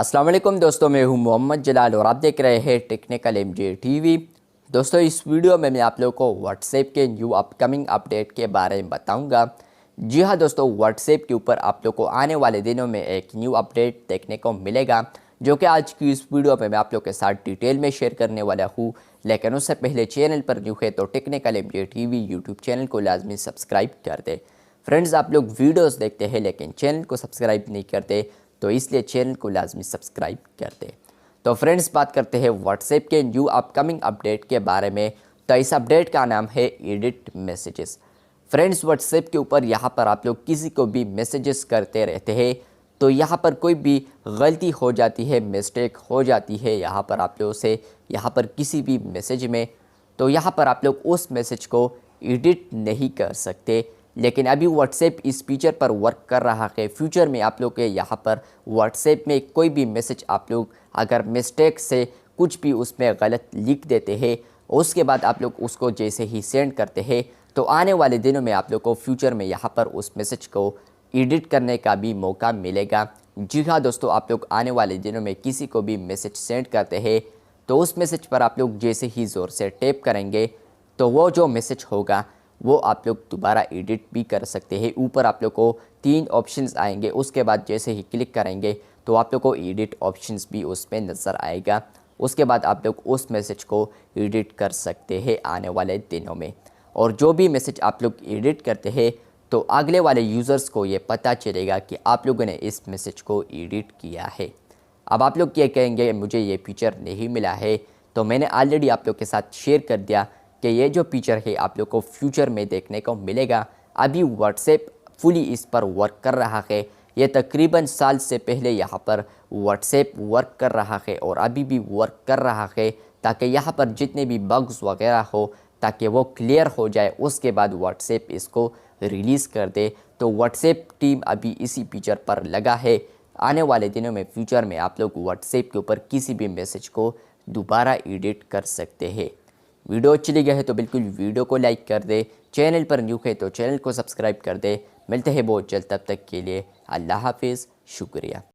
अस्सलाम वालेकुम दोस्तों, मैं हूं मोहम्मद जलाल और आप देख रहे हैं टेक्निकल एमजे टीवी। दोस्तों, इस वीडियो में मैं आप लोगों को व्हाट्सएप के न्यू अपकमिंग अपडेट के बारे में बताऊंगा। जी हां दोस्तों, व्हाट्सएप के ऊपर आप लोग को आने वाले दिनों में एक न्यू अपडेट देखने को मिलेगा, जो कि आज की इस वीडियो में मैं आप लोग के साथ डिटेल में शेयर करने वाला हूँ। लेकिन उससे पहले चैनल पर न्यू है तो technical MJ TV YouTube channel को लाजमी सब्सक्राइब कर दे। फ्रेंड्स, आप लोग वीडियोज़ देखते हैं लेकिन चैनल को सब्सक्राइब नहीं करते, तो इसलिए चैनल को लाजमी सब्सक्राइब कर दें। तो फ्रेंड्स, बात करते हैं व्हाट्सएप के न्यू अपकमिंग अपडेट के बारे में। तो इस अपडेट का नाम है एडिट मैसेजेस। फ्रेंड्स, व्हाट्सएप के ऊपर यहाँ पर आप लोग किसी को भी मैसेजेस करते रहते हैं, तो यहाँ पर कोई भी गलती हो जाती है, मिस्टेक हो जाती है यहाँ पर आप लोगों से, यहाँ पर किसी भी मैसेज में, तो यहाँ पर आप लोग उस मैसेज को एडिट नहीं कर सकते। लेकिन अभी व्हाट्सएप इस फीचर पर वर्क कर रहा है। फ्यूचर में आप लोग के यहाँ पर व्हाट्सएप में कोई भी मैसेज आप लोग अगर मिस्टेक से कुछ भी उसमें गलत लिख देते हैं, उसके बाद आप लोग उसको जैसे ही सेंड करते हैं, तो आने वाले दिनों में आप लोग को फ्यूचर में यहाँ पर उस मैसेज को एडिट करने का भी मौका मिलेगा। जी हाँ दोस्तों, आप लोग आने वाले दिनों में किसी को भी मैसेज सेंड करते हैं, तो उस मैसेज पर आप लोग जैसे ही ज़ोर से टैप करेंगे, तो वो जो मैसेज होगा वो आप लोग दोबारा एडिट भी कर सकते हैं। ऊपर आप लोग को 3 ऑप्शंस आएंगे, उसके बाद जैसे ही क्लिक करेंगे तो आप लोग को एडिट ऑप्शंस भी उसमें नज़र आएगा। उसके बाद आप लोग उस मैसेज को एडिट कर सकते हैं आने वाले दिनों में। और जो भी मैसेज आप लोग एडिट करते हैं, तो अगले वाले यूज़र्स को ये पता चलेगा कि आप लोगों ने इस मैसेज को एडिट किया है। अब आप लोग क्या कहेंगे, मुझे ये फीचर नहीं मिला है, तो मैंने ऑलरेडी आप लोग के साथ शेयर कर दिया कि ये जो फीचर है आप लोग को फ्यूचर में देखने को मिलेगा। अभी व्हाट्सएप फुली इस पर वर्क कर रहा है। ये तकरीबन साल से पहले यहाँ पर व्हाट्सएप वर्क कर रहा है और अभी भी वर्क कर रहा है, ताकि यहाँ पर जितने भी बग्स वगैरह हो ताकि वो क्लियर हो जाए, उसके बाद व्हाट्सएप इसको रिलीज़ कर दे। तो व्हाट्सएप टीम अभी इसी फीचर पर लगा है। आने वाले दिनों में फ्यूचर में आप लोग व्हाट्सएप के ऊपर किसी भी मैसेज को दोबारा एडिट कर सकते हैं। वीडियो अच्छी लगी है तो बिल्कुल वीडियो को लाइक कर दे। चैनल पर न्यू है तो चैनल को सब्सक्राइब कर दे। मिलते हैं बहुत जल्द, तब तक के लिए अल्लाह हाफिज़, शुक्रिया।